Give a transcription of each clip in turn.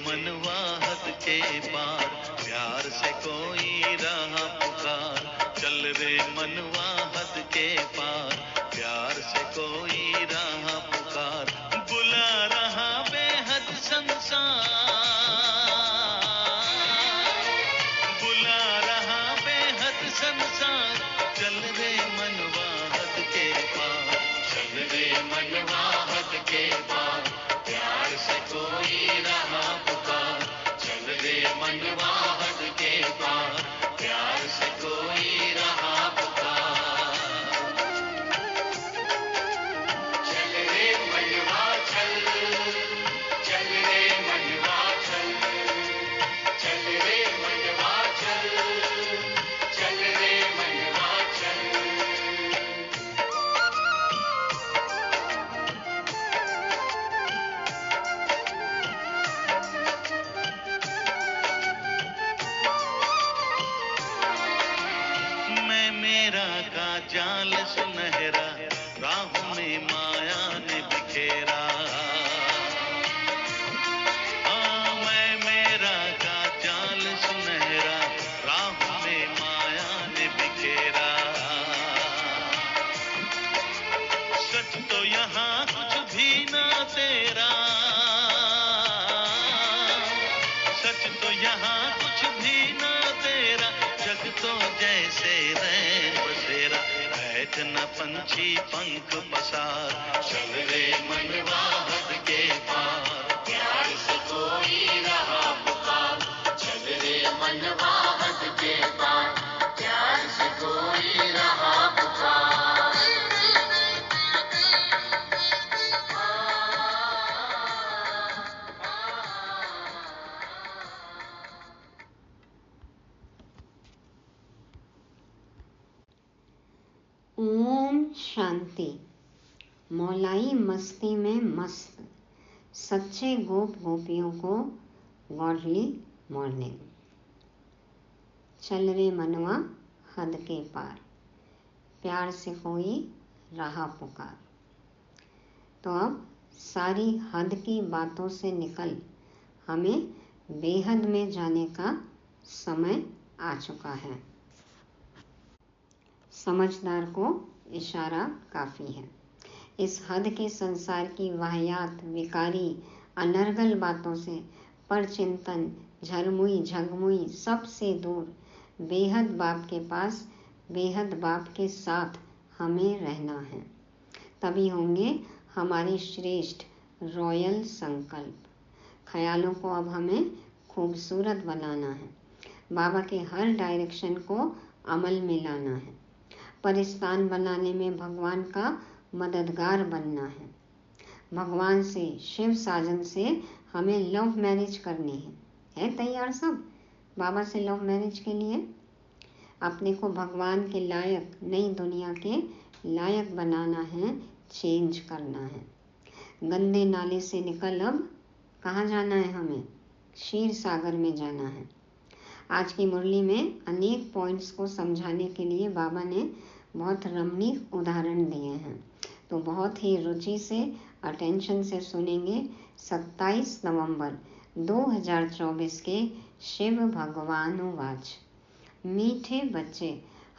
मनवा हद के पार, प्यार से कोई राह पुकार। चल रे मनवा हद के पार, प्यार से कोई राह पुकार। बुला रहा बेहद संसार, बुला रहा बेहद संसार। चल रे मनवा हद के पार, चल रे मनवा हद के पार, प्यार से कोई राह पुकार। चल रे मनवा हद के पार, प्यार से कोई राह पुकार। चल रे मनवा चल, चल रे मनवा चल, चल रे मनवा चल, चल रे मनवा चल। मैं मेरा का जाल सुनहरा, राहों में माया ने बिखेरा। मैं मेरा का जाल सुनहरा, राहों में माया ने बिखेरा। सच तो यहाँ कुछ भी ना तेरा, सच तो यहाँ कुछ भी ना तेरा। जग तो जैसे रैन बसेरा, बैठ न पंछी पंख पसार। चल रे मनवा हद के पार, प्यार से कोई राह पुकार। चल रे मनवा हद के पार, प्यार से कोई राह पुकार। ओम शांति। मौलाई मस्ती में मस्त सच्चे गोप गोपियों को गॉडली मॉर्निंग। चल रे मनवा हद के पार, प्यार से कोई राह पुकार। तो अब सारी हद की बातों से निकल हमें बेहद में जाने का समय आ चुका है। समझदार को इशारा काफी है। इस हद के संसार की वाहियात, विकारी, अनर्गल बातों से परचिंतन, झरमुई झगमुई सबसे दूर बेहद बाप के पास, बेहद बाप के साथ हमें रहना है। तभी होंगे हमारे श्रेष्ठ रॉयल संकल्प। ख्यालों को अब हमें खूबसूरत बनाना है। बाबा के हर डायरेक्शन को अमल में लाना है। परिस्तान बनाने में भगवान का मददगार बनना है। भगवान से, शिव साजन से हमें लव मैरिज करनी है तैयार सब बाबा से लव मैरिज के लिए? अपने को भगवान के लायक, नई दुनिया के लायक बनाना है, चेंज करना है। गंदे नाले से निकल अब कहाँ जाना है हमें? क्षीर सागर में जाना है। आज की मुरली में अनेक पॉइंट्स को समझाने के लिए बाबा ने बहुत रमणीक उदाहरण दिए हैं, तो बहुत ही रुचि से, अटेंशन से सुनेंगे। 27 नवंबर 2024 के शिव भगवान वाच। मीठे बच्चे,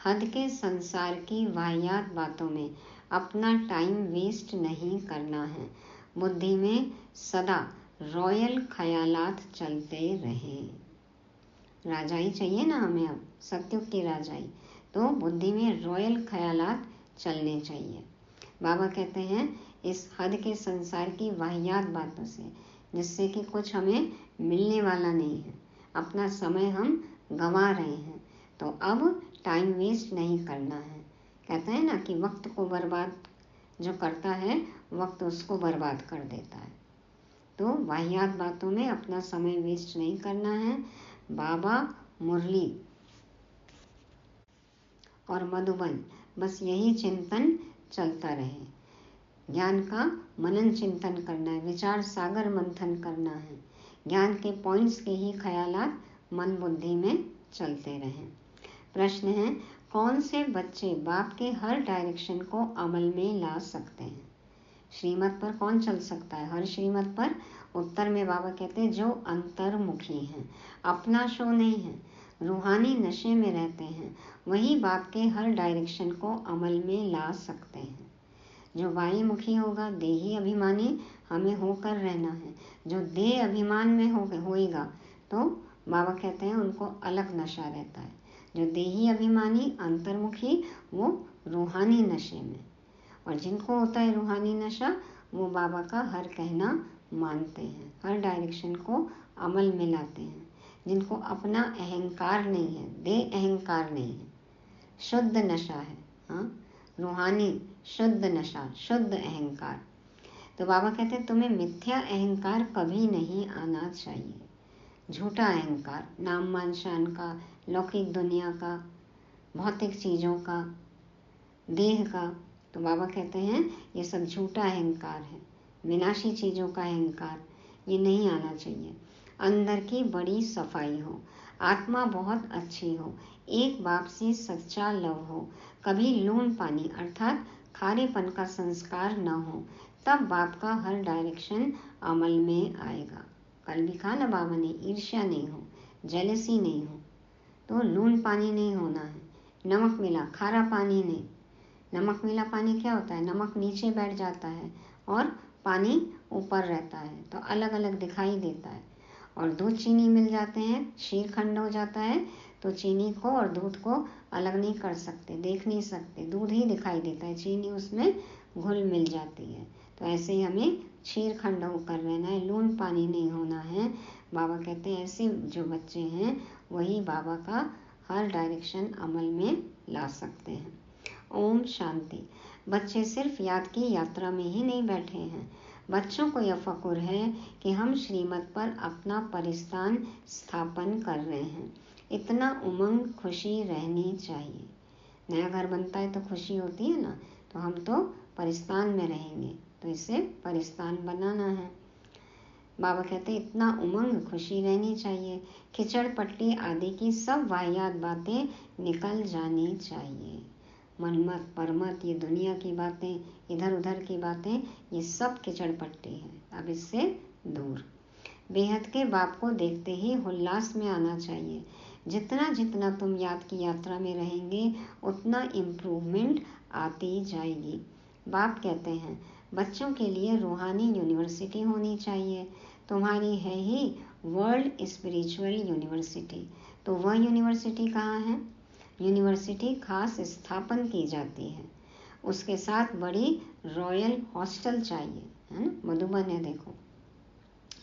हद के संसार की वाहियात बातों में अपना टाइम वेस्ट नहीं करना है। बुद्धि में सदा रॉयल ख्यालात चलते रहे। राजाई चाहिए ना हमें, अब सत्युग की राजाई, तो बुद्धि में रॉयल ख्यालात चलने चाहिए। बाबा कहते हैं इस हद के संसार की वाहियात बातों से, जिससे कि कुछ हमें मिलने वाला नहीं है, अपना समय हम गंवा रहे हैं, तो अब टाइम वेस्ट नहीं करना है। कहते हैं ना कि वक्त को बर्बाद जो करता है, वक्त उसको बर्बाद कर देता है। तो वाहियात बातों में अपना समय वेस्ट नहीं करना है। बाबा, मुरली और मधुबन, बस यही चिंतन चलता रहे। ज्ञान का मनन चिंतन करना है, विचार सागर मंथन करना है। ज्ञान के पॉइंट्स के ही ख्यालात मन बुद्धि में चलते रहें। प्रश्न है, कौन से बच्चे बाप के हर डायरेक्शन को अमल में ला सकते हैं? श्रीमत पर कौन चल सकता है? हर श्रीमत पर उत्तर में बाबा कहते हैं जो अंतर्मुखी हैं, अपना शो नहीं है, रूहानी नशे में रहते हैं, वही बाप के हर डायरेक्शन को अमल में ला सकते हैं। जो वायुमुखी होगा, देही अभिमानी, हमें होकर रहना है। जो देह अभिमान में होएगा तो बाबा कहते हैं उनको अलग नशा रहता है। जो देही अभिमानी अंतर्मुखी वो रूहानी नशे में, और जिनको होता है रूहानी नशा वो बाबा का हर कहना मानते हैं, हर डायरेक्शन को अमल में लाते हैं। जिनको अपना अहंकार नहीं है, देह अहंकार नहीं है, शुद्ध नशा है, हाँ, रूहानी शुद्ध नशा, शुद्ध अहंकार। तो बाबा कहते हैं तुम्हें मिथ्या अहंकार कभी नहीं आना चाहिए। झूठा अहंकार, नाम मान शान का, लौकिक दुनिया का, भौतिक चीज़ों का, देह का, तो बाबा कहते हैं ये सब झूठा अहंकार है, विनाशी चीज़ों का अहंकार, ये नहीं आना चाहिए। अंदर की बड़ी सफाई हो, आत्मा बहुत अच्छी हो, एक बाप से सच्चा लव हो, कभी लून पानी अर्थात खारेपन का संस्कार न हो, तब बाप का हर डायरेक्शन अमल में आएगा। कल भी कहा ना बाबा ने, ईर्ष्या नहीं हो, जेलसी नहीं हो, तो लून पानी नहीं होना है, नमक मिला खारा पानी नहीं। नमक मिला पानी क्या होता है, नमक नीचे बैठ जाता है और पानी ऊपर रहता है, तो अलग अलग दिखाई देता है। और दूध चीनी मिल जाते हैं, शीरखंड हो जाता है, तो चीनी को और दूध को अलग नहीं कर सकते, देख नहीं सकते, दूध ही दिखाई देता है, चीनी उसमें घुल मिल जाती है। तो ऐसे ही हमें शीरखंड होकर रहना है, लून पानी नहीं होना है। बाबा कहते हैं ऐसे जो बच्चे हैं वही बाबा का हर डायरेक्शन अमल में ला सकते हैं। ओम शांति। बच्चे सिर्फ याद की यात्रा में ही नहीं बैठे हैं, बच्चों को यह फक्र है कि हम श्रीमत पर अपना परिस्थान स्थापन कर रहे हैं। इतना उमंग, खुशी रहनी चाहिए। नया घर बनता है तो खुशी होती है ना, तो हम तो परिस्थान में रहेंगे, तो इसे परिस्थान बनाना है। बाबा कहते हैं इतना उमंग, खुशी रहनी चाहिए। खिचड़ पट्टी आदि की सब वाहियात बातें निकल जानी चाहिए। मनमत, परमत, ये दुनिया की बातें, इधर उधर की बातें, ये सब खिचड़ पट्टी है, अब इससे दूर। बेहद के बाप को देखते ही उल्लास में आना चाहिए। जितना जितना तुम याद की यात्रा में रहेंगे उतना इम्प्रूवमेंट आती जाएगी। बाप कहते हैं बच्चों के लिए रूहानी यूनिवर्सिटी होनी चाहिए। तुम्हारी है ही वर्ल्ड स्पिरिचुअल यूनिवर्सिटी, तो वह यूनिवर्सिटी कहाँ है? यूनिवर्सिटी खास स्थापन की जाती है, उसके साथ बड़ी रॉयल हॉस्टल चाहिए, है ना। मधुबन है, देखो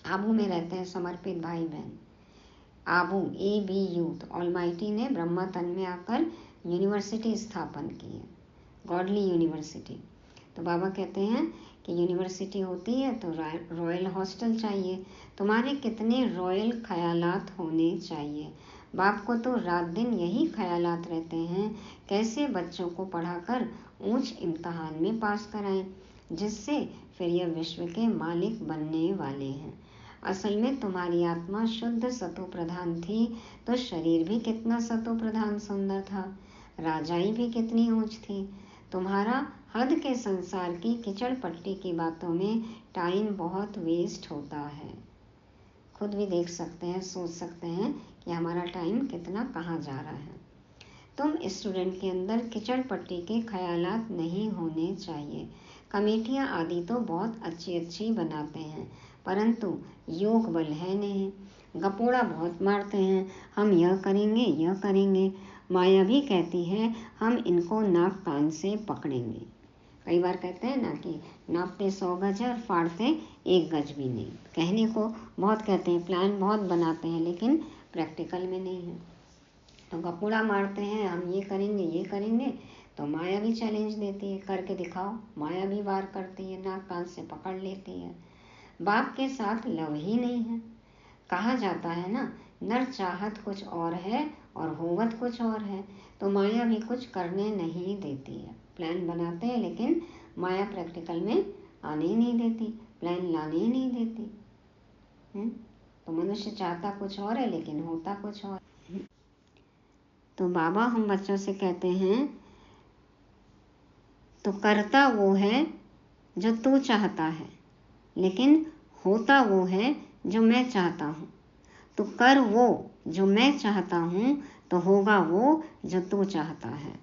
आबू में रहते हैं समर्पित भाई बहन। आबू AB यूथ ऑलमाइटी ने ब्रह्मा तन में आकर यूनिवर्सिटी स्थापन की है, गॉडली यूनिवर्सिटी। तो बाबा कहते हैं कि यूनिवर्सिटी होती है तो रॉयल हॉस्टल चाहिए। तुम्हारे कितने रॉयल ख्यालात होने चाहिए। बाप को तो रात दिन यही ख्यालात रहते हैं, कैसे बच्चों को पढ़ाकर ऊंच इम्तहान में पास कराएं, जिससे फिर यह विश्व के मालिक बनने वाले हैं। असल में तुम्हारी आत्मा शुद्ध सतो प्रधान थी, तो शरीर भी कितना सतो प्रधान सुंदर था, राजाई भी कितनी ऊंच थी। तुम्हारा हद के संसार की किचड़ पट्टी की बातों में टाइम बहुत वेस्ट होता है। खुद भी देख सकते हैं, सोच सकते हैं कि हमारा टाइम कितना कहाँ जा रहा है। तुम स्टूडेंट के अंदर किचड़ पट्टी के ख्यालात नहीं होने चाहिए। कमेटियाँ आदि तो बहुत अच्छी अच्छी बनाते हैं, परंतु योग बल है नहीं। गपोड़ा बहुत मारते हैं, हम यह करेंगे यह करेंगे। माया भी कहती है हम इनको नाक कान से पकड़ेंगे। कई बार कहते हैं ना कि नापते 100 गज है और फाड़ते 1 गज भी नहीं। कहने को बहुत कहते हैं, प्लान बहुत बनाते हैं, लेकिन प्रैक्टिकल में नहीं है। तो गपोड़ा मारते हैं हम ये करेंगे ये करेंगे, तो माया भी चैलेंज देती है, करके दिखाओ। माया भी वार करती है, नाक कान से पकड़ लेती है। बाप के साथ लव ही नहीं है। कहा जाता है ना, नर चाहत कुछ और है और होवत कुछ और है। तो माया भी कुछ करने नहीं देती है। प्लान बनाते हैं लेकिन माया प्रैक्टिकल में आने ही नहीं देती, प्लान लाने ही नहीं देती। तो मनुष्य चाहता कुछ और है लेकिन होता कुछ और। तो बाबा हम बच्चों से कहते हैं तो करता वो है जो तू चाहता है, लेकिन होता वो है जो मैं चाहता हूँ, तो कर वो जो मैं चाहता हूँ, तो होगा वो जो तू चाहता है।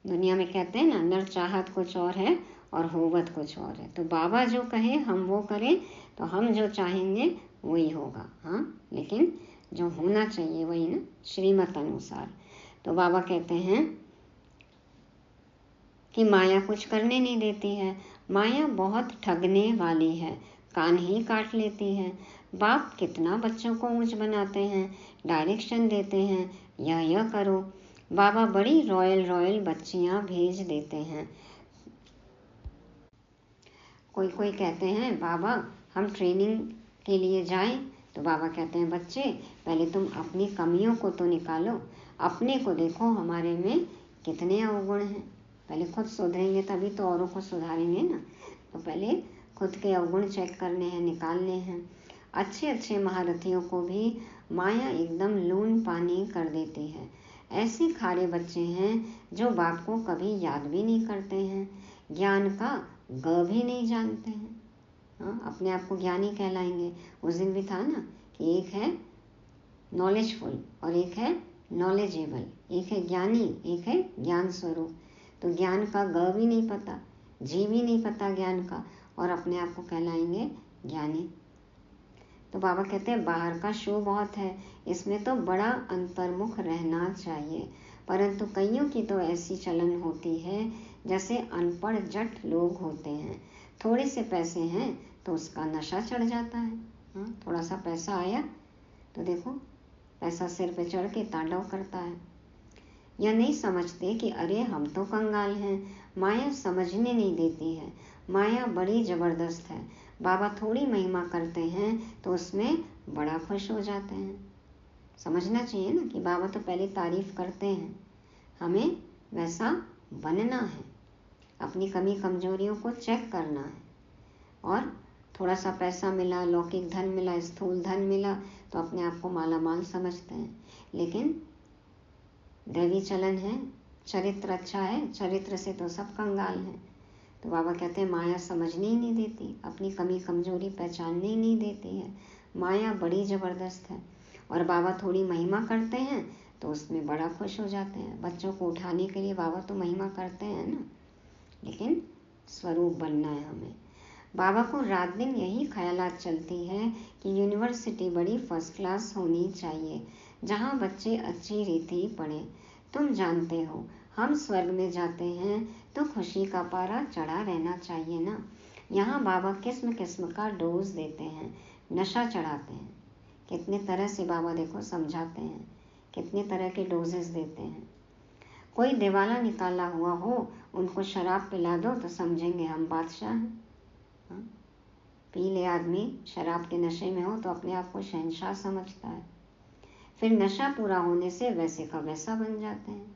दुनिया में कहते हैं ना, नर चाहत कुछ और है और होवत कुछ और है। तो बाबा जो कहे हम वो करें, तो हम जो चाहेंगे वही होगा। हाँ, लेकिन जो होना चाहिए वही ना, श्रीमत अनुसार। तो बाबा कहते हैं कि माया कुछ करने नहीं देती है, माया बहुत ठगने वाली है, कान ही काट लेती है। बाप कितना बच्चों को ऊंच बनाते हैं, डायरेक्शन देते हैं, यह करो। बाबा बड़ी रॉयल रॉयल बच्चियां भेज देते हैं। कोई कोई कहते हैं बाबा हम ट्रेनिंग के लिए जाएं, तो बाबा कहते हैं बच्चे पहले तुम अपनी कमियों को तो निकालो, अपने को देखो हमारे में कितने अवगुण हैं। पहले खुद सुधरेंगे तभी तो औरों को सुधारेंगे ना। तो पहले खुद के अवगुण चेक करने हैं, निकालने हैं। अच्छे अच्छे महारथियों को भी माया एकदम लून पानी कर देती है। ऐसे खारे बच्चे हैं जो बाप को कभी याद भी नहीं करते हैं, ज्ञान का ग भी नहीं जानते हैं। हाँ, अपने आप को ज्ञानी कहलाएंगे। उस दिन भी था ना कि एक है नॉलेजफुल और एक है नॉलेजेबल, एक है ज्ञानी, एक है ज्ञान स्वरूप। तो ज्ञान का ग भी नहीं पता, जी भी नहीं पता ज्ञान का, और अपने आप को कहलाएंगे ज्ञानी। तो बाबा कहते हैं बाहर का शो बहुत है, इसमें तो बड़ा अंतर्मुख रहना चाहिए। परंतु कईयों की तो ऐसी चलन होती है जैसे अनपढ़ जट लोग होते हैं। थोड़े से पैसे हैं तो उसका नशा चढ़ जाता है। हाँ, थोड़ा सा पैसा आया तो देखो पैसा सिर पे चढ़ के तांडव करता है। यह नहीं समझते कि अरे हम तो कंगाल हैं। माया समझने नहीं देती है, माया बड़ी जबरदस्त है। बाबा थोड़ी महिमा करते हैं तो उसमें बड़ा खुश हो जाते हैं। समझना चाहिए ना कि बाबा तो पहले तारीफ करते हैं, हमें वैसा बनना है, अपनी कमी कमजोरियों को चेक करना है। और थोड़ा सा पैसा मिला, लौकिक धन मिला, स्थूल धन मिला, तो अपने आप को माला माल समझते हैं। लेकिन दैवी चलन है, चरित्र अच्छा है, चरित्र से तो सब कंगाल हैं। तो बाबा कहते हैं माया समझने ही नहीं देती, अपनी कमी कमजोरी पहचानने ही नहीं देती है। माया बड़ी जबरदस्त है। और बाबा थोड़ी महिमा करते हैं तो उसमें बड़ा खुश हो जाते हैं। बच्चों को उठाने के लिए बाबा तो महिमा करते हैं ना, लेकिन स्वरूप बनना है हमें। बाबा को रात दिन यही ख्यालात चलती है कि यूनिवर्सिटी बड़ी फर्स्ट क्लास होनी चाहिए, जहाँ बच्चे अच्छी रीति पढ़ें। तुम जानते हो हम स्वर्ग में जाते हैं तो खुशी का पारा चढ़ा रहना चाहिए ना। यहाँ बाबा किस्म किस्म का डोज देते हैं, नशा चढ़ाते हैं। कितने तरह से बाबा देखो समझाते हैं, कितने तरह के डोजेस देते हैं। कोई दिवाला निकाला हुआ हो, उनको शराब पिला दो तो समझेंगे हम बादशाह हैं। हाँ? पी ले आदमी, शराब के नशे में हो तो अपने आप को शहंशाह समझता है। फिर नशा पूरा होने से वैसे का वैसा बन जाते हैं।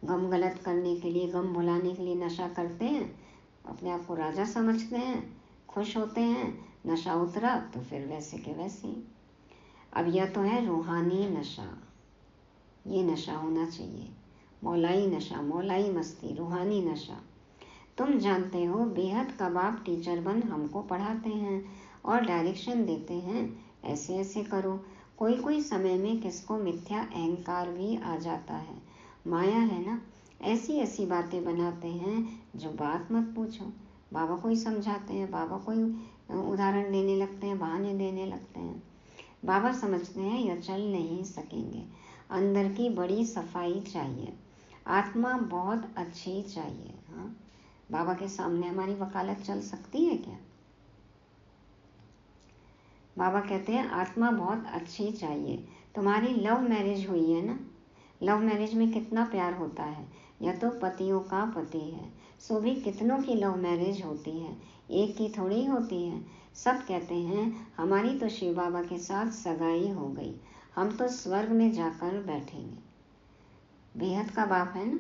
गम गलत करने के लिए, गम भुलाने के लिए नशा करते हैं, अपने आप को राजा समझते हैं, खुश होते हैं। नशा उतरा तो फिर वैसे के वैसे। अब यह तो है रूहानी नशा, ये नशा होना चाहिए, मौलाई नशा, मौलाई मस्ती, रूहानी नशा। तुम जानते हो बेहद का बाप टीचर बन हमको पढ़ाते हैं और डायरेक्शन देते हैं, ऐसे ऐसे करो। कोई कोई समय में किसको मिथ्या अहंकार भी आ जाता है, माया है ना, ऐसी ऐसी बातें बनाते हैं जो बात मत पूछो। बाबा को ही समझाते हैं, बाबा को ही उदाहरण देने लगते हैं, बहाने देने लगते हैं। बाबा समझते हैं यह चल नहीं सकेंगे, अंदर की बड़ी सफाई चाहिए, आत्मा बहुत अच्छी चाहिए। हाँ, बाबा के सामने हमारी वकालत चल सकती है क्या? बाबा कहते हैं आत्मा बहुत अच्छी चाहिए। तुम्हारी लव मैरिज हुई है ना, लव मैरिज में कितना प्यार होता है। यह तो पतियों का पति है, सो भी कितनों की लव मैरिज होती है, एक की थोड़ी होती है। सब कहते हैं हमारी तो शिव बाबा के साथ सगाई हो गई, हम तो स्वर्ग में जाकर बैठेंगे। बेहद का बाप है ना,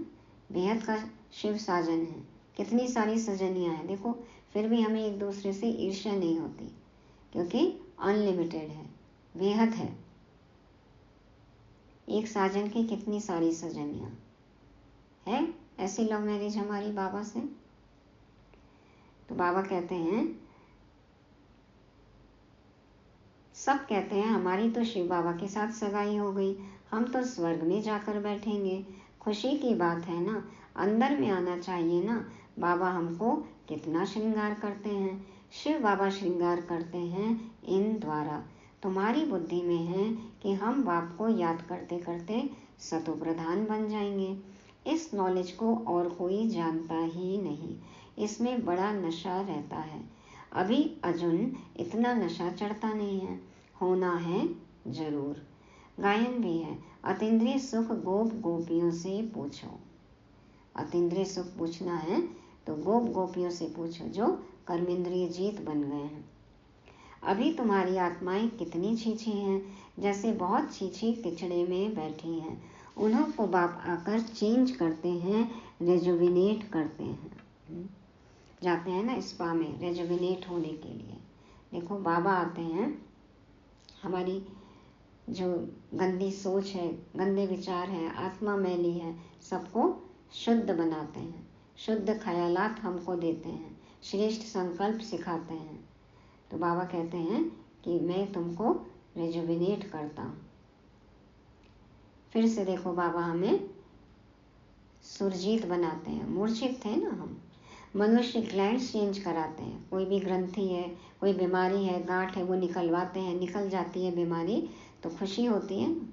बेहद का शिव साजन है, कितनी सारी सजनियां हैं देखो, फिर भी हमें एक दूसरे से ईर्ष्या नहीं होती, क्योंकि अनलिमिटेड है, बेहद है। एक साजन की कितनी सारी सजनियां है, ऐसी लव मैरिज हमारी बाबा से। तो बाबा कहते हैं सब कहते हैं हमारी तो शिव बाबा के साथ सगाई हो गई, हम तो स्वर्ग में जाकर बैठेंगे। खुशी की बात है ना, अंदर में आना चाहिए ना। बाबा हमको कितना श्रृंगार करते हैं। शिव बाबा श्रृंगार करते हैं इन द्वारा। तुम्हारी बुद्धि में है कि हम बाप को याद करते करते सतो प्रधान बन जाएंगे। इस नॉलेज को और कोई जानता ही नहीं। इसमें बड़ा नशा रहता है। अभी अर्जुन इतना नशा चढ़ता नहीं है, होना है जरूर। गायन भी है, अतीन्द्रिय सुख गोप गोपियों से पूछो। अतीन्द्रिय सुख पूछना है तो गोप गोपियों से पूछो जो कर्मेंद्रिय जीत बन गए हैं। अभी तुम्हारी आत्माएं कितनी छीछी हैं, जैसे बहुत छीछी किचड़े में बैठी हैं। उन्हों को बाप आकर चेंज करते हैं, रेजुविनेट करते हैं। जाते हैं ना स्पा में रेजुविनेट होने के लिए। देखो बाबा आते हैं, हमारी जो गंदी सोच है, गंदे विचार है, आत्मा मैली है, सबको शुद्ध बनाते हैं। शुद्ध ख्यालात हमको देते हैं, श्रेष्ठ संकल्प सिखाते हैं। तो बाबा कहते हैं कि मैं तुमको रेजुविनेट करता हूँ। फिर से देखो बाबा हमें सुरजीत बनाते हैं। मूर्छित थे ना हम, मनुष्य ग्लैंड्स चेंज कराते हैं। कोई भी ग्रंथि है, कोई बीमारी है, गांठ है, वो निकलवाते हैं। निकल जाती है बीमारी तो खुशी होती है ना।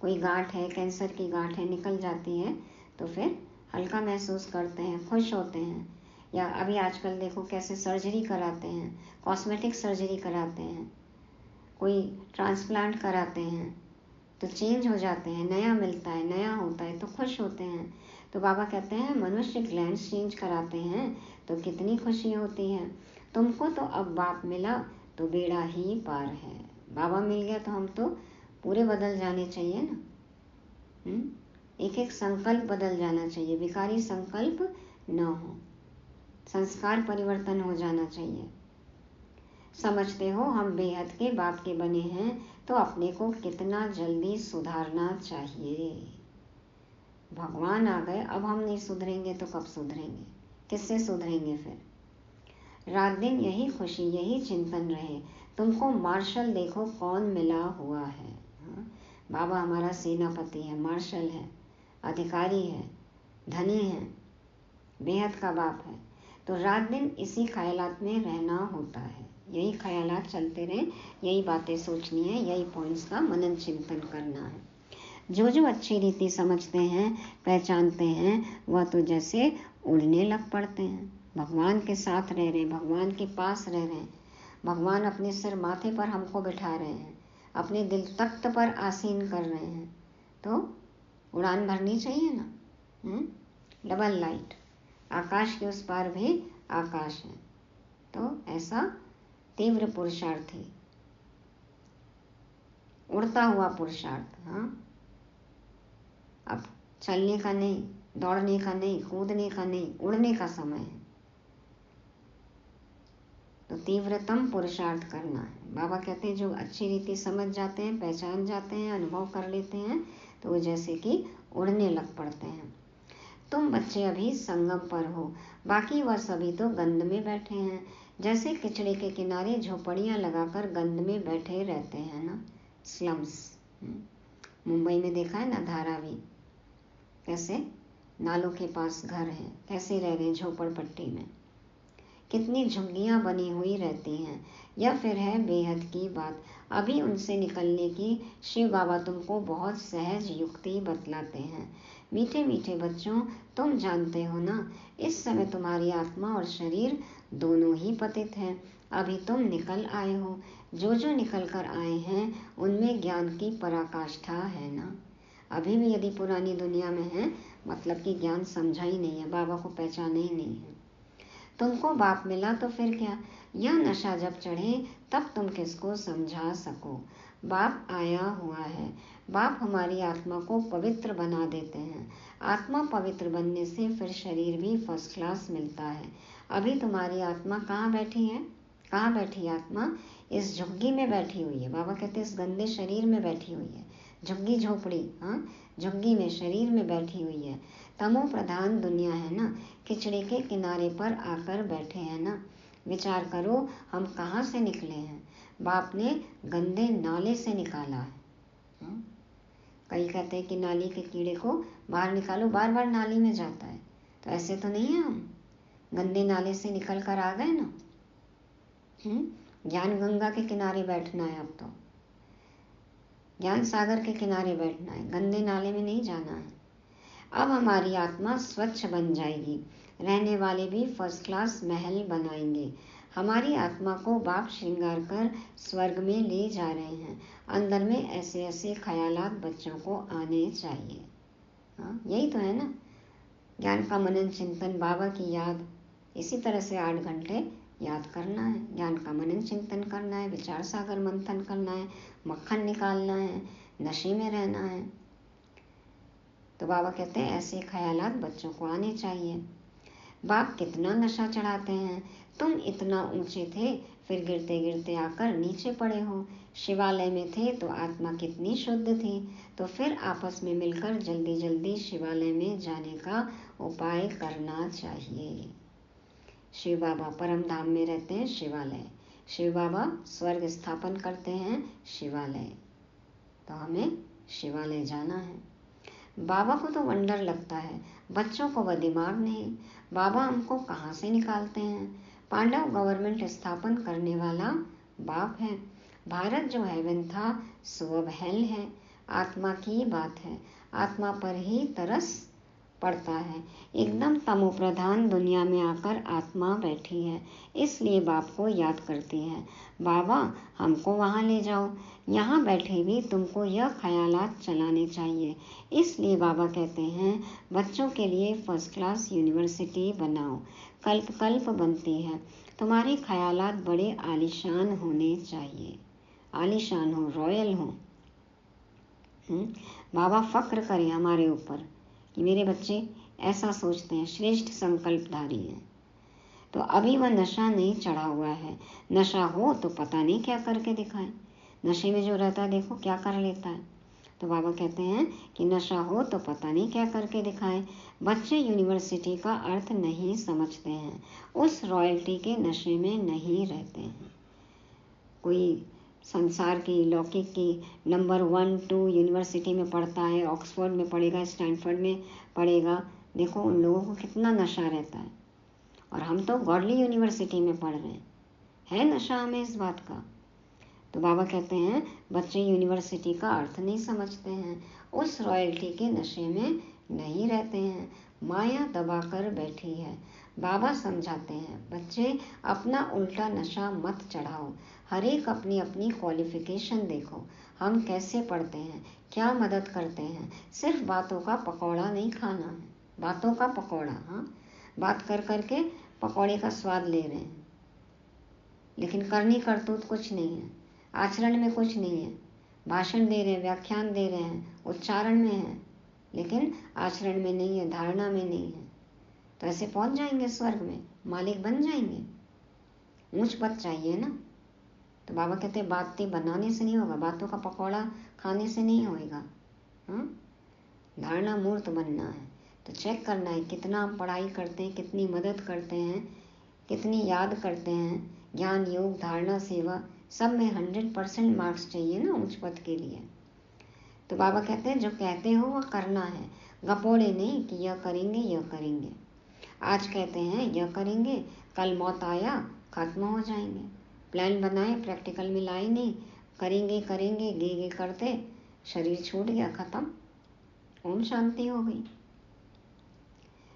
कोई गांठ है, कैंसर की गांठ है, निकल जाती है तो फिर हल्का महसूस करते हैं, खुश होते हैं। या अभी आजकल देखो कैसे सर्जरी कराते हैं, कॉस्मेटिक सर्जरी कराते हैं, कोई ट्रांसप्लांट कराते हैं तो चेंज हो जाते हैं, नया मिलता है, नया होता है तो खुश होते हैं। तो बाबा कहते हैं मनुष्य ग्लैंड्स चेंज कराते हैं तो कितनी खुशी होती है। तुमको तो अब बाप मिला तो बेड़ा ही पार है। बाबा मिल गया तो हम तो पूरे बदल जाने चाहिए ना। एक एक संकल्प बदल जाना चाहिए, विकारी संकल्प न हो, संस्कार परिवर्तन हो जाना चाहिए। समझते हो हम बेहद के बाप के बने हैं तो अपने को कितना जल्दी सुधारना चाहिए। भगवान आ गए, अब हम नहीं सुधरेंगे तो कब सुधरेंगे, किससे सुधरेंगे फिर। रात दिन यही खुशी, यही चिंतन रहे। तुमको मार्शल देखो कौन मिला हुआ है। बाबा हमारा सेनापति है, मार्शल है, अधिकारी है, धनी है, बेहद का बाप है। तो रात दिन इसी ख्यालात में रहना होता है। यही ख्यालात चलते रहे, यही बातें सोचनी है, यही पॉइंट्स का मनन चिंतन करना है। जो जो अच्छी रीति समझते हैं, पहचानते हैं, वह तो जैसे उड़ने लग पड़ते हैं। भगवान के साथ रह रहे हैं, भगवान के पास रह रहे हैं, भगवान अपने सिर माथे पर हमको बिठा रहे हैं, अपने दिल तख्त पर आसीन कर रहे हैं। तो उड़ान भरनी चाहिए ना। डबल लाइट, आकाश के उस पार भी आकाश है। तो ऐसा तीव्र पुरुषार्थी, उड़ता हुआ पुरुषार्थ। अब चलने का नहीं, दौड़ने का नहीं, कूदने का नहीं, उड़ने का समय है। तो तीव्रतम पुरुषार्थ करना है। बाबा कहते हैं जो अच्छी रीति समझ जाते हैं, पहचान जाते हैं, अनुभव कर लेते हैं तो वो जैसे कि उड़ने लग पड़ते हैं। तुम बच्चे अभी संगम पर हो, बाकी वह सभी तो गंद में बैठे हैं। जैसे किचड़े के किनारे झोपड़ियां लगाकर गंद में बैठे रहते हैं ना, स्लम्स। मुंबई में देखा है ना धारावी, कैसे नालों के पास घर हैं, कैसे रह रहे हैं झोपड़पट्टी में, कितनी झुग्गियां बनी हुई रहती हैं। या फिर है बेहद की बात। अभी उनसे निकलने की शिव बाबा तुमको बहुत सहज युक्ति बतलाते हैं। मीठे मीठे बच्चों, तुम जानते हो ना, इस समय तुम्हारी आत्मा और शरीर दोनों ही पतित हैं। अभी तुम निकल आए हो, जो जो निकल कर आए हैं उनमें ज्ञान की पराकाष्ठा है ना। अभी भी यदि पुरानी दुनिया में है, मतलब कि ज्ञान समझा ही नहीं है, बाबा को पहचाना ही नहीं है। तुमको बाप मिला तो फिर क्या, यह नशा जब चढ़े तब तुम किसको समझा सको। बाप आया हुआ है, बाप हमारी आत्मा को पवित्र बना देते हैं। आत्मा पवित्र बनने से फिर शरीर भी फर्स्ट क्लास मिलता है। अभी तुम्हारी आत्मा कहाँ बैठी है, कहाँ बैठी आत्मा, इस झुग्गी में बैठी हुई है। बाबा कहते हैं इस गंदे शरीर में बैठी हुई है, झुग्गी झोपड़ी, झुग्गी में, शरीर में बैठी हुई है। तमो प्रधान दुनिया है ना, किचड़े के किनारे पर आकर बैठे हैं ना। विचार करो हम कहाँ से निकले हैं। बाप ने गंदे नाले से निकाला है। कई कहते हैं कि नाली के कीड़े को बाहर निकालो, बार बार नाली में जाता है। तो ऐसे तो नहीं है, हम गंदे नाले से निकल कर आ गए ना। ज्ञान गंगा के किनारे बैठना है, अब तो ज्ञान सागर के किनारे बैठना है, गंदे नाले में नहीं जाना है। अब हमारी आत्मा स्वच्छ बन जाएगी, रहने वाले भी फर्स्ट क्लास महल बनाएंगे। हमारी आत्मा को बाप श्रृंगार कर स्वर्ग में ले जा रहे हैं। अंदर में ऐसे ऐसे ख्यालात बच्चों को आने चाहिए। हाँ, यही तो है ना, ज्ञान का मनन चिंतन, बाबा की याद। इसी तरह से 8 घंटे याद करना है, ज्ञान का मनन चिंतन करना है, विचार सागर मंथन करना है, मक्खन निकालना है, नशे में रहना है। तो बाबा कहते हैं ऐसे ख्यालात बच्चों को आने चाहिए। बाप कितना नशा चढ़ाते हैं, तुम इतना ऊंचे थे, फिर गिरते गिरते आकर नीचे पड़े हो। शिवालय में थे तो आत्मा कितनी शुद्ध थी, तो फिर आपस में मिलकर जल्दी जल्दी शिवालय में जाने का उपाय करना चाहिए। शिव बाबा परम धाम में रहते हैं, शिवालय। शिव बाबा स्वर्ग स्थापन करते हैं, शिवालय। तो हमें शिवालय जाना है। बाबा को तो वंडर लगता है, बच्चों को वह दिमाग नहीं। बाबा हमको कहाँ से निकालते हैं। पांडव गवर्नमेंट स्थापन करने वाला बाप है। भारत जो हेवन था सो अब हेल है। आत्मा की बात है, आत्मा पर ही तरस पड़ता है। एकदम तमो प्रधान दुनिया में आकर आत्मा बैठी है, इसलिए बाप को याद करती है, बाबा हमको वहाँ ले जाओ। यहाँ बैठे भी तुमको यह ख्यालात चलाने चाहिए। इसलिए बाबा कहते हैं बच्चों के लिए फर्स्ट क्लास यूनिवर्सिटी बनाओ, कल्प कल्प बनती है। तुम्हारे ख्यालात बड़े आलीशान होने चाहिए, आलीशान हो, रॉयल हो। बाबा फक्र करें हमारे ऊपर कि मेरे बच्चे ऐसा सोचते हैं, श्रेष्ठ संकल्पधारी हैं। तो अभी वह नशा नहीं चढ़ा हुआ है। नशा हो तो पता नहीं क्या करके दिखाए। नशे में जो रहता है देखो क्या कर लेता है। तो बाबा कहते हैं कि नशा हो तो पता नहीं क्या करके दिखाए। बच्चे यूनिवर्सिटी का अर्थ नहीं समझते हैं, उस रॉयल्टी के नशे में नहीं रहते हैं। कोई संसार की लौकिक की नंबर 1, 2 यूनिवर्सिटी में पढ़ता है, ऑक्सफोर्ड में पढ़ेगा, स्टैनफोर्ड में पढ़ेगा, देखो उन लोगों को कितना नशा रहता है। और हम तो गॉडली यूनिवर्सिटी में पढ़ रहे हैं, है नशा हमें इस बात का। तो बाबा कहते हैं बच्चे यूनिवर्सिटी का अर्थ नहीं समझते हैं, उस रॉयल्टी के नशे में नहीं रहते हैं, माया दबा कर बैठी है। बाबा समझाते हैं बच्चे अपना उल्टा नशा मत चढ़ाओ, हर एक अपनी अपनी क्वालिफिकेशन देखो। हम कैसे पढ़ते हैं, क्या मदद करते हैं। सिर्फ बातों का पकौड़ा नहीं खाना है, बातों का पकौड़ा। हाँ, बात कर करके पकौड़े का स्वाद ले रहे हैं, लेकिन करनी करतूत कुछ नहीं है, आचरण में कुछ नहीं है। भाषण दे रहे हैं, व्याख्यान दे रहे हैं, उच्चारण में है, लेकिन आचरण में नहीं है, धारणा में नहीं है। तो ऐसे पहुंच जाएंगे स्वर्ग में, मालिक बन जाएंगे। ऊंच पद चाहिए ना। तो बाबा कहते हैं बातें बनाने से नहीं होगा, बातों का पकौड़ा खाने से नहीं होएगा। धारणा मूर्त बनना है। तो चेक करना है कितना हम पढ़ाई करते हैं, कितनी मदद करते हैं, कितनी याद करते हैं। ज्ञान योग धारणा सेवा सब में 100% मार्क्स चाहिए ना उच्च पद के लिए। तो बाबा कहते हैं जो कहते हो वह करना है, गपोड़े नहीं कि यह करेंगे यह करेंगे। आज कहते हैं यह करेंगे, कल मौत आया खत्म हो जाएंगे। प्लान बनाए, प्रैक्टिकल में लाए नहीं, करेंगे करेंगे गे करते शरीर छूट गया, खत्म, ओम शांति हो गई।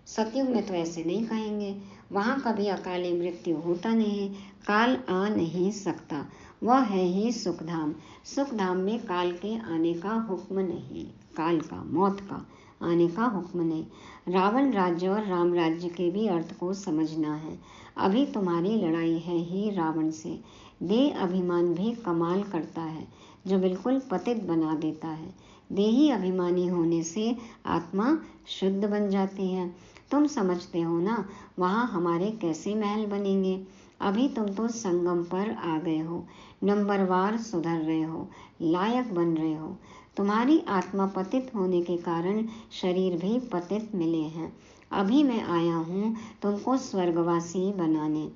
सतयुग में तो ऐसे नहीं कहेंगे, वहाँ कभी अकाले मृत्यु होता नहीं, काल आ नहीं सकता, वह है ही सुखधाम। सुखधाम में काल के आने का हुक्म नहीं, काल का, मौत का आने का हुक्म नहीं। रावण राज्य और राम राज्य के भी अर्थ को समझना है। अभी तुम्हारी लड़ाई है ही रावण से। देह अभिमान भी कमाल करता है, जो बिल्कुल पतित बना देता है। देही अभिमानी होने से आत्मा शुद्ध बन जाती है। तुम समझते हो ना वहाँ हमारे कैसे महल बनेंगे। अभी तुम तो संगम पर आ गए हो, नंबरवार सुधर रहे हो, लायक बन रहे हो। तुम्हारी आत्मा पतित होने के कारण शरीर भी पतित मिले हैं। अभी मैं आया हूँ तुमको स्वर्गवासी बनाने।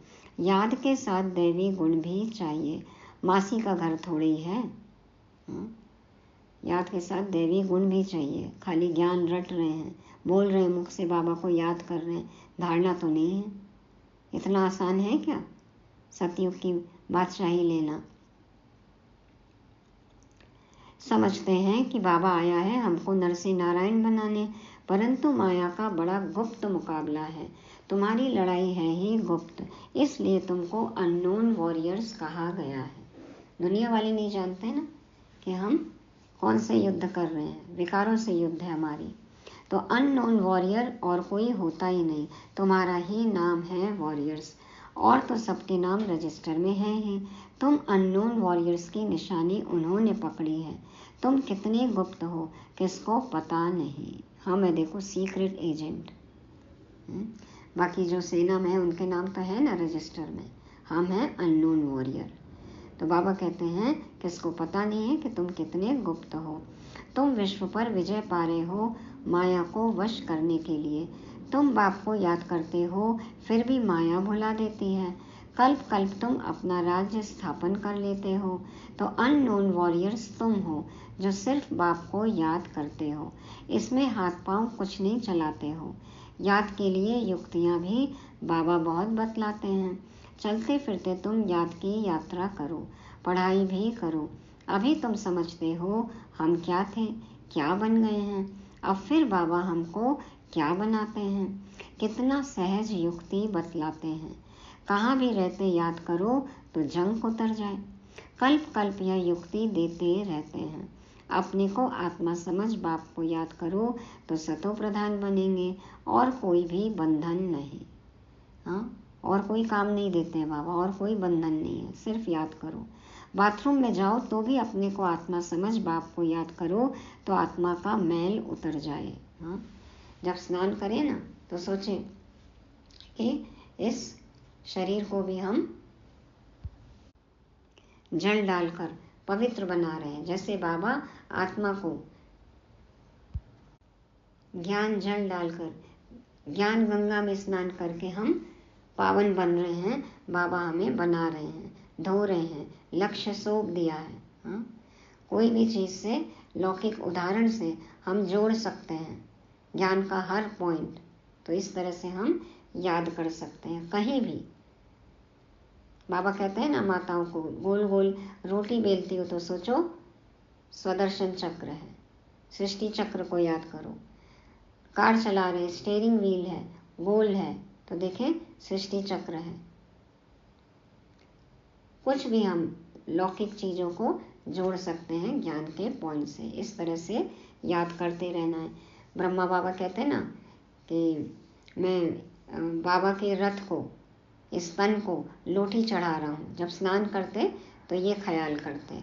याद के साथ दैवी गुण भी चाहिए। मासी का घर थोड़ी है। याद के साथ दैवी गुण भी चाहिए। खाली ज्ञान रट रहे हैं, बोल रहे हैं, मुख से बाबा को याद कर रहे हैं, धारणा तो नहीं है। इतना आसान है क्या सतयुग की बादशाही लेना? समझते हैं कि बाबा आया है हमको नर से नारायण बनाने, परंतु माया का बड़ा गुप्त मुकाबला है। तुम्हारी लड़ाई है ही गुप्त, इसलिए तुमको अननोन वॉरियर्स कहा गया है। दुनिया वाले नहीं जानते ना कि हम कौन से युद्ध कर रहे हैं। विकारों से युद्ध है हमारी। तो अननोन वॉरियर और कोई होता ही नहीं, तुम्हारा ही नाम है वॉरियर्स। और तो सबके नाम रजिस्टर में है ही। तुम अननोन वॉरियर्स की निशानी उन्होंने पकड़ी है। तुम कितने गुप्त हो किसको पता नहीं। हम है देखो सीक्रेट एजेंट। बाकी जो सेना में है उनके नाम तो है ना रजिस्टर में, हम हैं अननोन वॉरियर। तो बाबा कहते हैं किसको पता नहीं है कि तुम कितने गुप्त हो। तुम विश्व पर विजय पा रहे हो माया को वश करने के लिए। तुम बाप को याद करते हो फिर भी माया भुला देती है। कल्प कल्प तुम अपना राज्य स्थापन कर लेते हो। तो अननोन वॉरियर्स तुम हो जो सिर्फ बाप को याद करते हो। इसमें हाथ पांव कुछ नहीं चलाते हो। याद के लिए युक्तियां भी बाबा बहुत बतलाते हैं। चलते फिरते तुम याद की यात्रा करो, पढ़ाई भी करो। अभी तुम समझते हो हम क्या थे, क्या बन गए हैं। अब फिर बाबा हमको क्या बनाते हैं। कितना सहज युक्ति बतलाते हैं। कहाँ भी रहते याद करो तो जंग उतर जाए। कल्प कल्प यह युक्ति देते रहते हैं। अपने को आत्मा समझ बाप को याद करो तो सतो प्रधान बनेंगे और कोई भी बंधन नहीं। हाँ, और कोई काम नहीं देते हैं बाबा, और कोई बंधन नहीं है, सिर्फ याद करो। बाथरूम में जाओ तो भी अपने को आत्मा समझ बाप को याद करो तो आत्मा का मैल उतर जाए। हाँ, जब स्नान करें ना तो सोचें कि इस शरीर को भी हम जल डालकर पवित्र बना रहे हैं। जैसे बाबा आत्मा को ज्ञान जल डालकर ज्ञान गंगा में स्नान करके हम पावन बन रहे हैं, बाबा हमें बना रहे हैं, धो रहे हैं, लक्ष्य सौंप दिया है। हाँ? कोई भी चीज़ से लौकिक उदाहरण से हम जोड़ सकते हैं ज्ञान का हर पॉइंट। तो इस तरह से हम याद कर सकते हैं कहीं भी। बाबा कहते हैं ना माताओं को, गोल गोल रोटी बेलती हो तो सोचो स्वदर्शन चक्र है। सृष्टि चक्र को याद करो। कार चला रहे, स्टीयरिंग व्हील है, गोल है, तो देखें सृष्टि चक्र है। कुछ भी हम लौकिक चीज़ों को जोड़ सकते हैं ज्ञान के पॉइंट से। इस तरह से याद करते रहना है। ब्रह्मा बाबा कहते हैं ना कि मैं बाबा के रथ को, इस तन को लोटी चढ़ा रहा हूँ। जब स्नान करते तो ये ख्याल करते।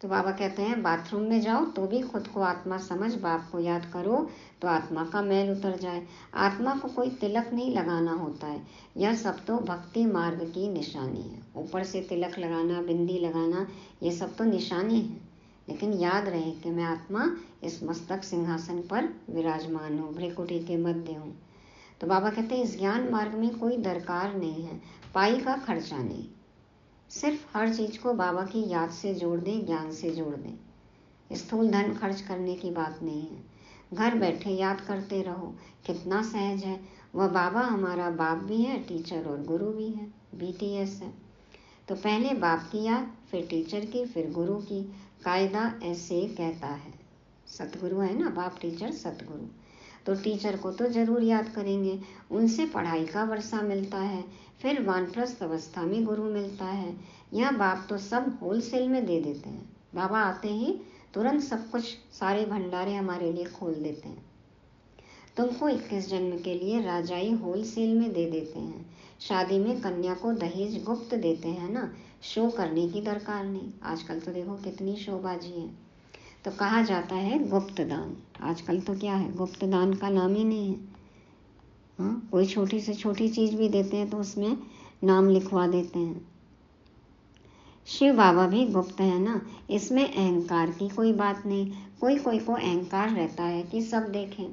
तो बाबा कहते हैं बाथरूम में जाओ तो भी खुद को आत्मा समझ बाप को याद करो तो आत्मा का मैल उतर जाए। आत्मा को कोई तिलक नहीं लगाना होता है, यह सब तो भक्ति मार्ग की निशानी है। ऊपर से तिलक लगाना, बिंदी लगाना, ये सब तो निशानी है। लेकिन याद रहे कि मैं आत्मा इस मस्तक सिंहासन पर विराजमान हूँ, भ्रिकुटी के मध्य हूँ। तो बाबा कहते हैं इस ज्ञान मार्ग में कोई दरकार नहीं है, पाई का खर्चा नहीं। सिर्फ हर चीज को बाबा की याद से जोड़ दें, ज्ञान से जोड़ दें। स्थूल धन खर्च करने की बात नहीं है। घर बैठे याद करते रहो, कितना सहज है। वह बाबा हमारा बाप भी है, टीचर और गुरु भी है, BTS है। तो पहले बाप की याद, फिर टीचर की, फिर गुरु की। कायदा ऐसे कहता है। सतगुरु है ना, बाप टीचर सतगुरु। तो टीचर को तो जरूर याद करेंगे, उनसे पढ़ाई का वर्षा मिलता है। फिर वानप्रस्थ अवस्था में गुरु मिलता है। यह बाप तो सब होलसेल में दे देते हैं। बाबा आते ही तुरंत सब कुछ, सारे भंडारे हमारे लिए खोल देते हैं। तुमको 21 जन्म के लिए राजाई होलसेल में दे देते हैं। शादी में कन्या को दहेज गुप्त देते हैं ना, शो करने की दरकार नहीं। आजकल तो देखो कितनी शोबाजी है। तो कहा जाता है गुप्त दान। आजकल तो क्या है, गुप्त दान का नाम ही नहीं है। हाँ, कोई छोटी से छोटी चीज भी देते हैं तो उसमें नाम लिखवा देते हैं। शिव बाबा भी गुप्त है ना, इसमें अहंकार की कोई बात नहीं। कोई कोई को अहंकार रहता है कि सब देखें,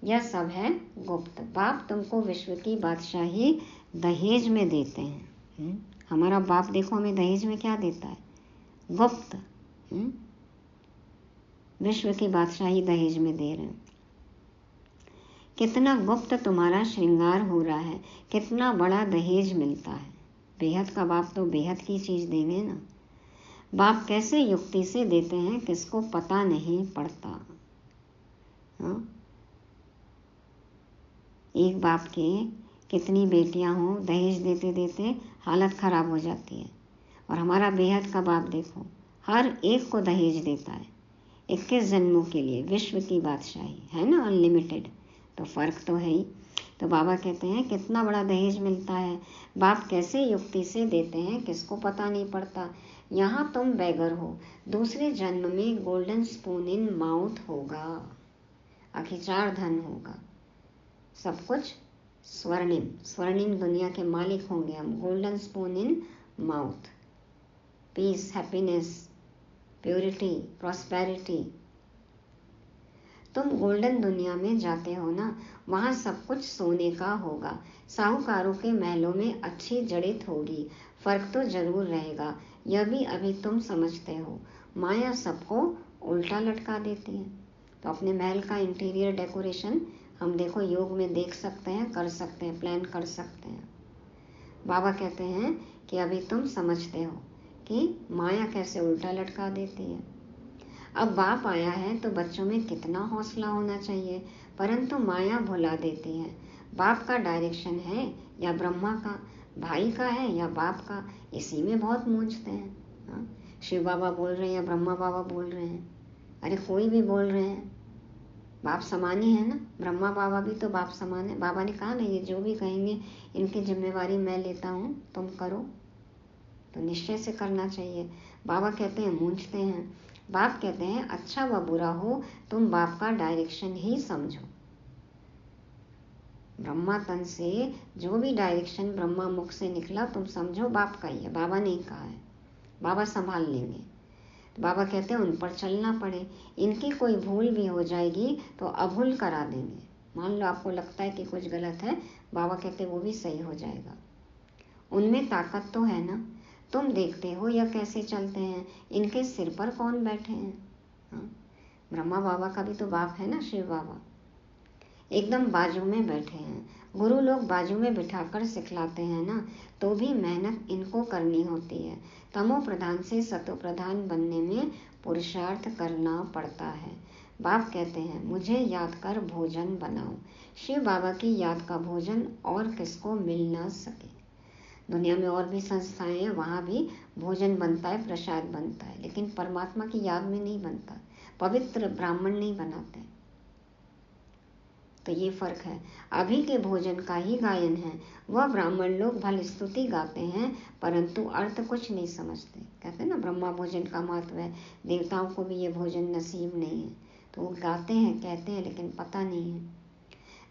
यह सब है गुप्त। बाप तुमको विश्व की बादशाही दहेज में देते हैं। हमारा बाप देखो हमें दहेज में क्या देता है, गुप्त। विश्व की बादशाही दहेज में दे रहे हैं। कितना गुप्त तुम्हारा श्रृंगार हो रहा है, कितना बड़ा दहेज मिलता है। बेहद का बाप तो बेहद की चीज देंगे ना। बाप कैसे युक्ति से देते हैं किसको पता नहीं पड़ता। हाँ? एक बाप के कितनी बेटियां हो, दहेज देते देते हालत खराब हो जाती है। और हमारा बेहद का बाप देखो हर एक को दहेज देता है 21 जन्मों के लिए। विश्व की बादशाही है ना, अनलिमिटेड। तो फर्क तो है ही। तो बाबा कहते हैं कितना बड़ा दहेज मिलता है। बाप कैसे युक्ति से देते हैं किसको पता नहीं पड़ता। यहाँ तुम बेगर हो, दूसरे जन्म में गोल्डन स्पून इन माउथ होगा, अखिचार धन होगा, सब कुछ स्वर्णिम स्वर्णिम दुनिया के मालिक होंगे हम। Golden spoon in mouth, peace, happiness, purity, prosperity. तुम गोल्डन दुनिया में जाते हो ना, वहाँ सब कुछ सोने का होगा। साहूकारों के महलों में अच्छी जड़ित होगी। फर्क तो जरूर रहेगा, यह भी अभी तुम समझते हो। माया सबको उल्टा लटका देती है। तो अपने महल का इंटीरियर डेकोरेशन हम देखो योग में देख सकते हैं, कर सकते हैं, प्लान कर सकते हैं। बाबा कहते हैं कि अभी तुम समझते हो कि माया कैसे उल्टा लटका देती है। अब बाप आया है तो बच्चों में कितना हौसला होना चाहिए, परंतु माया भुला देती है। बाप का डायरेक्शन है या ब्रह्मा का, भाई का है या बाप का, इसी में बहुत मूंझते हैं। हाँ? शिव बाबा बोल रहे हैं या ब्रह्मा बाबा बोल रहे हैं, अरे कोई भी बोल रहे हैं, बाप समान ही है ना। ब्रह्मा बाबा भी तो बाप समान है। बाबा ने कहा ना, ये जो भी कहेंगे इनकी जिम्मेवारी मैं लेता हूँ, तुम करो। तो निश्चय से करना चाहिए। बाबा कहते हैं मूंझते हैं। बाप कहते हैं अच्छा व बुरा हो, तुम बाप का डायरेक्शन ही समझो। ब्रह्मा तन से जो भी डायरेक्शन ब्रह्मा मुख से निकला तुम समझो बाप का ही है, बाबा ने कहा है, बाबा संभाल लेंगे। तो बाबा कहते हैं उन पर चलना पड़े। इनकी कोई भूल भी हो जाएगी तो अभूल करा देंगे। मान लो आपको लगता है कि कुछ गलत है, बाबा कहते वो भी सही हो जाएगा। उनमें ताकत तो है ना। तुम देखते हो या कैसे चलते हैं, इनके सिर पर कौन बैठे हैं। हाँ? ब्रह्मा बाबा का भी तो बाप है ना, शिव बाबा एकदम बाजू में बैठे हैं। गुरु लोग बाजू में बिठाकर सिखलाते हैं ना, तो भी मेहनत इनको करनी होती है। तमो प्रधान से सतो प्रधान बनने में पुरुषार्थ करना पड़ता है। बाप कहते हैं मुझे याद कर भोजन बनाओ। शिव बाबा की याद का भोजन और किसको मिल ना सके। दुनिया में और भी संस्थाएं हैं, वहाँ भी भोजन बनता है, प्रसाद बनता है, लेकिन परमात्मा की याद में नहीं बनता। पवित्र ब्राह्मण नहीं बनाते। तो ये फर्क है। अभी के भोजन का ही गायन है। वह ब्राह्मण लोग भले स्तुति गाते हैं परंतु अर्थ कुछ नहीं समझते। कहते हैं ना ब्रह्मा भोजन का महत्व है, देवताओं को भी ये भोजन नसीब नहीं है। तो वो गाते हैं, कहते हैं, लेकिन पता नहीं है।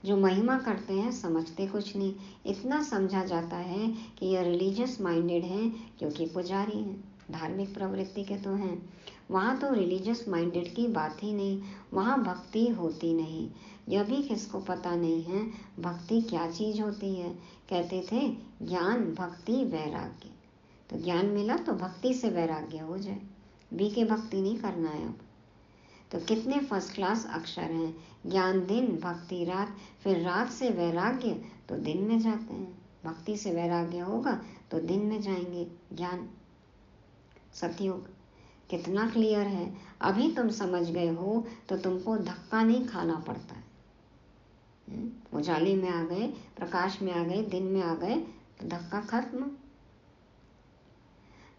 जो महिमा करते हैं समझते कुछ नहीं। इतना समझा जाता है कि ये रिलीजियस माइंडेड हैं क्योंकि पुजारी हैं, धार्मिक प्रवृत्ति के तो हैं। वहाँ तो रिलीजियस माइंडेड की बात ही नहीं, वहाँ भक्ति होती नहीं। यह भी किसको पता नहीं है भक्ति क्या चीज होती है। कहते थे ज्ञान भक्ति वैराग्य। तो ज्ञान मिला तो भक्ति से वैराग्य हो जाए। बी के भक्ति नहीं करना है अब। तो कितने फर्स्ट क्लास अक्षर हैं। ज्ञान दिन, भक्ति रात, फिर रात से वैराग्य तो दिन में जाते हैं। भक्ति से वैराग्य होगा तो दिन में जाएंगे। ज्ञान सतयुग कितना क्लियर है। अभी तुम समझ गए हो तो तुमको धक्का नहीं खाना पड़ता है। उजाले में आ गए, प्रकाश में आ गए, दिन में आ गए तो धक्का खत्म।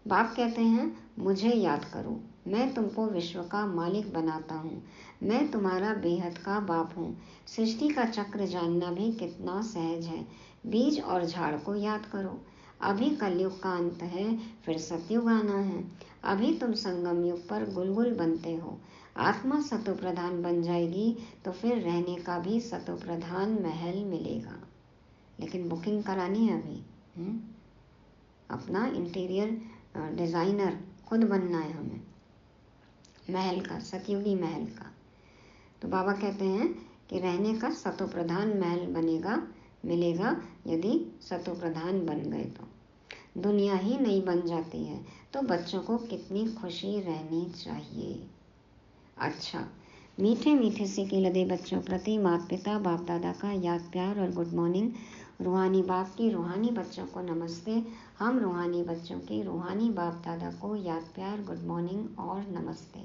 बाप कहते हैं मुझे याद करो, मैं तुमको विश्व का मालिक बनाता हूँ। मैं तुम्हारा बेहद का बाप हूँ। सृष्टि का चक्र जानना भी कितना सहज है। बीज और झाड़ को याद करो। अभी कलयुग का अंत है, फिर सतयुग आना है। अभी तुम संगम युग पर गुलगुल बनते हो। आत्मा सतो प्रधान बन जाएगी तो फिर रहने का भी सतो प्रधान महल मिलेगा। लेकिन बुकिंग करानी है अभी। अपना इंटीरियर डिजाइनर खुद बनना है हमें, महल का, सतयुगी महल का। तो बाबा कहते हैं कि रहने का सतो प्रधान महल बनेगा, मिलेगा यदि सतो प्रधान बन गए दुनिया ही नई बन जाती है, तो बच्चों को कितनी खुशी रहनी चाहिए। अच्छा, मीठे मीठे से के लदे बच्चों प्रति माता पिता बाप दादा का याद प्यार और गुड मॉर्निंग। रूहानी बाप की रूहानी बच्चों को नमस्ते। हम रूहानी बच्चों के रूहानी बाप दादा को याद प्यार गुड मॉर्निंग और नमस्ते।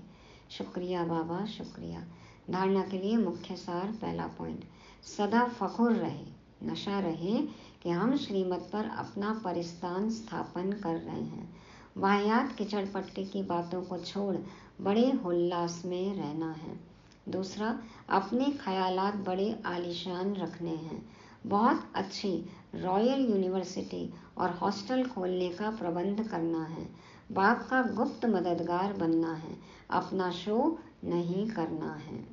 शुक्रिया बाबा, शुक्रिया। धारणा के लिए मुख्य सार। पहला पॉइंट, सदा फखुर रहे, नशा रहे कि हम श्रीमत पर अपना परिस्थान स्थापन कर रहे हैं। वाहियात किचड़ पट्टी की बातों को छोड़ बड़े उल्लास में रहना है। दूसरा, अपने ख्यालात बड़े आलीशान रखने हैं। बहुत अच्छी रॉयल यूनिवर्सिटी और हॉस्टल खोलने का प्रबंध करना है। बाप का गुप्त मददगार बनना है, अपना शो नहीं करना है।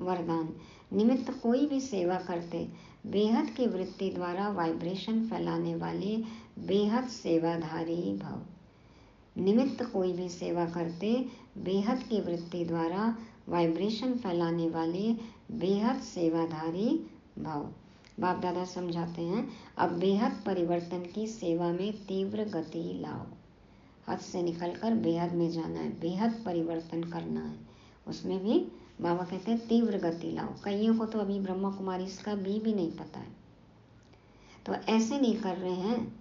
वरदान, निमित्त कोई भी सेवा करते बेहद की वृत्ति द्वारा वाइब्रेशन फैलाने वाले बेहद सेवाधारी भव। निमित्त कोई भी सेवा करते बेहद की वृत्ति द्वारा वाइब्रेशन फैलाने वाले बेहद सेवाधारी भव। बाप दादा समझाते हैं, अब बेहद परिवर्तन की सेवा में तीव्र गति लाओ। हद से निकलकर बेहद में जाना है, बेहद परिवर्तन करना है। उसमें भी बाबा कहते हैं तीव्र गति लाओ। कईयों को तो अभी ब्रह्मा कुमारी इसका भी नहीं पता है, तो ऐसे नहीं कर रहे हैं,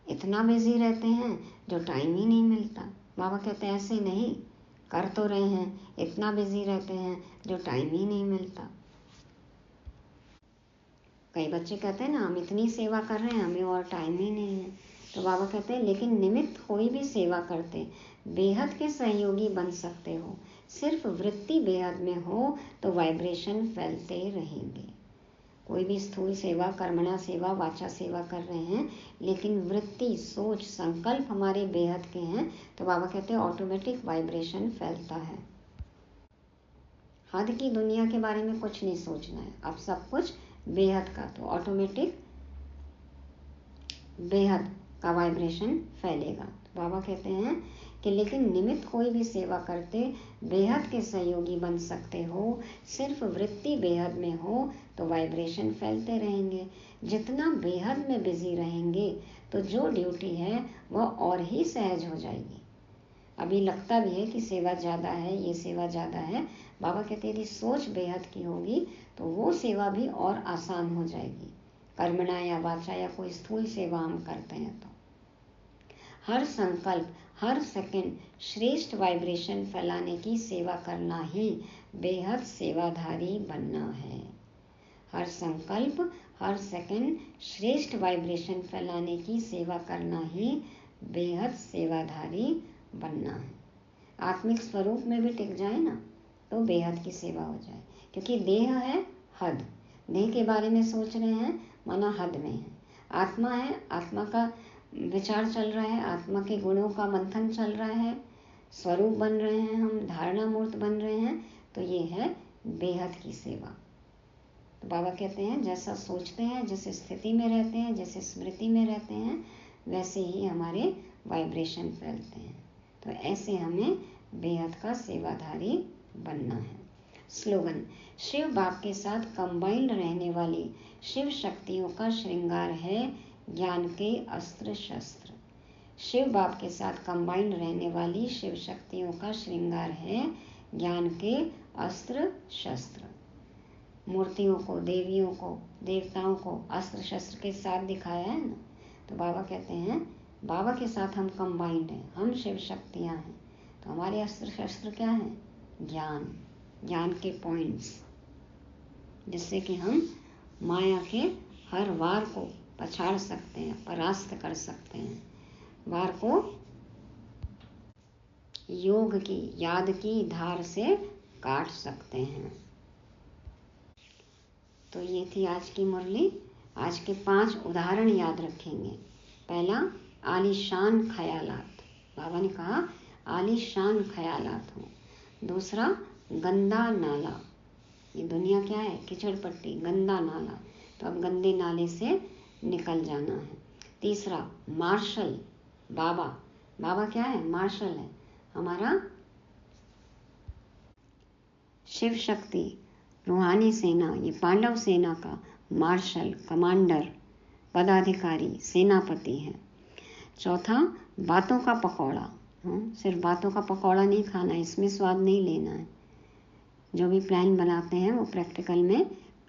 इतना बिजी रहते हैं जो टाइम ही नहीं मिलता। बाबा कहते हैं ऐसे नहीं, कर तो रहे हैं, इतना बिजी रहते हैं जो टाइम ही नहीं मिलता। कई बच्चे कहते हैं ना, हम इतनी सेवा कर रहे हैं, हमें और टाइम ही नहीं है। तो बाबा कहते हैं लेकिन निमित्त कोई भी सेवा करते बेहद के सहयोगी बन सकते हो। सिर्फ वृत्ति बेहद में हो तो वाइब्रेशन फैलते रहेंगे। कोई भी स्थूल सेवा, कर्मणा सेवा, वाचा सेवा कर रहे हैं, लेकिन वृत्ति, सोच, संकल्प हमारे बेहद के हैं, तो बाबा कहते हैं ऑटोमेटिक वाइब्रेशन फैलता है। हद की दुनिया के बारे में कुछ नहीं सोचना है, अब सब कुछ बेहद का, तो ऑटोमेटिक बेहद का वाइब्रेशन फैलेगा। तो बाबा कहते हैं कि लेकिन निमित्त कोई भी सेवा करते बेहद के सहयोगी बन सकते हो। सिर्फ वृत्ति बेहद में हो तो वाइब्रेशन फैलते रहेंगे। जितना बेहद में बिजी रहेंगे तो जो ड्यूटी है वह और ही सहज हो जाएगी। अभी लगता भी है कि सेवा ज़्यादा है, ये सेवा ज़्यादा है। बाबा कहते हैं यदि सोच बेहद की होगी तो वो सेवा भी और आसान हो जाएगी। कर्मणा या वाचा या कोई स्थूल सेवा हम करते हैं तो हर संकल्प, हर सेकंड श्रेष्ठ वाइब्रेशन फैलाने की सेवा करना ही बेहद सेवाधारी बनना है। हर संकल्प, हर सेकंड श्रेष्ठ वाइब्रेशन फैलाने की सेवा करना ही बेहद सेवाधारी बनना है। आत्मिक स्वरूप में भी टिक जाए ना तो बेहद की सेवा हो जाए, क्योंकि देह है हद, देह के बारे में सोच रहे हैं माना हद में है। आत्मा है, आत्मा का विचार चल रहा है, आत्मा के गुणों का मंथन चल रहा है, स्वरूप बन रहे हैं हम, धारणा मूर्त बन रहे हैं, तो ये है बेहद की सेवा। तो बाबा कहते हैं जैसा सोचते हैं, जिस स्थिति में रहते हैं, जैसे स्मृति में रहते हैं, वैसे ही हमारे वाइब्रेशन फैलते हैं। तो ऐसे हमें बेहद का सेवाधारी बनना है। स्लोगन, शिव बाप के साथ कंबाइंड रहने वाली शिव शक्तियों का श्रृंगार है ज्ञान के अस्त्र शस्त्र। शिव बाप के साथ कंबाइंड रहने वाली शिव शक्तियों का श्रृंगार है ज्ञान के अस्त्र शस्त्र। मूर्तियों को, देवियों को, देवताओं को अस्त्र शस्त्र के साथ दिखाया है ना, तो बाबा कहते हैं बाबा के साथ हम कंबाइंड हैं, हम शिव शक्तियाँ हैं। तो हमारे अस्त्र शस्त्र क्या हैं? ज्ञान, ज्ञान के पॉइंट्स, जिससे कि हम माया के हर वार को पछाड़ सकते हैं, परास्त कर सकते हैं, वार को योग की, याद की धार से काट सकते हैं। तो ये थी आज की मुरली। आज के 5 उदाहरण याद रखेंगे। पहला, आलीशान ख्यालात, बाबा ने कहा आलीशान ख्यालात हो। दूसरा, गंदा नाला, ये दुनिया क्या है? कीचड़ पट्टी, गंदा नाला, तो अब गंदे नाले से निकल जाना है। तीसरा, मार्शल, बाबा, बाबा क्या है? मार्शल है, हमारा शिव शक्ति रूहानी सेना, ये पांडव सेना का मार्शल, कमांडर पदाधिकारी, सेनापति हैं। चौथा, बातों का पकौड़ा। सिर्फ बातों का पकौड़ा नहीं खाना है, इसमें स्वाद नहीं लेना है। जो भी प्लान बनाते हैं वो प्रैक्टिकल में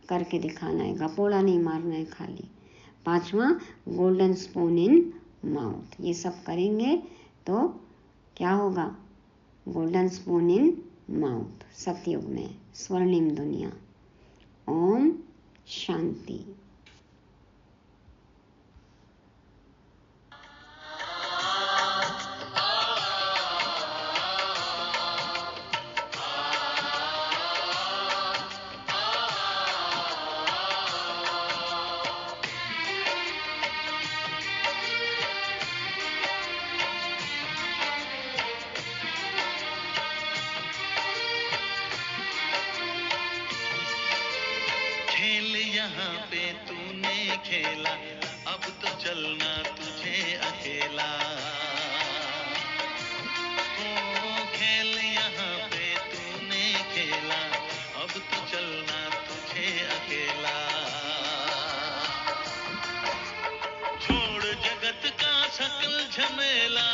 करके दिखाना है, गपोड़ा नहीं मारना है खाली। पांचवा, गोल्डन स्पून इन माउथ। ये सब करेंगे तो क्या होगा? Golden spoon in mouth. सतयुग में स्वर्णिम दुनिया। ओम शांति। यहाँ पे तूने खेला, अब तो चलना तुझे अकेला। ओ खेल यहाँ पे तूने खेला, अब तो चलना तुझे अकेला। छोड़ जगत का सकल झमेला,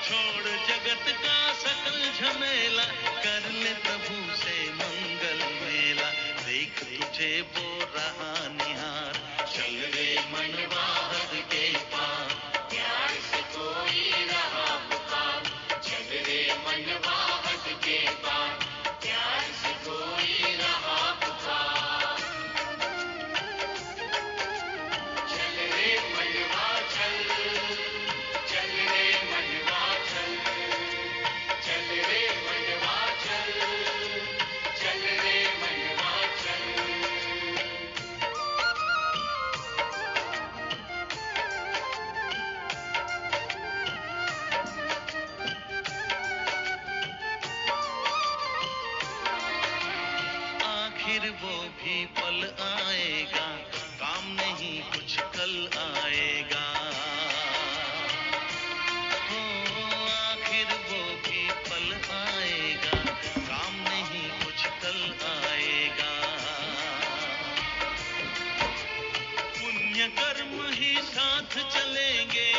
छोड़ जगत का सकल झमेला, कर ले प्रभु से मंगल मेला। देख तुझे वो रहा निहार, चल रे मनवा हद के पार, प्यार से कोई रहा पुकार। चल रे मनवा हद के पार, प्यार से कोई रहा पुकार। चल रे मनवा चल, चल रे मनवा चल, चल रे मनवा चल, चल रे मनवा चल। आखिर वो भी पल आएगा, काम नहीं कुछ कल आएगा। हो आखिर वो भी पल आएगा, काम नहीं कुछ कल आएगा। पुण्य कर्म ही साथ चलेंगे,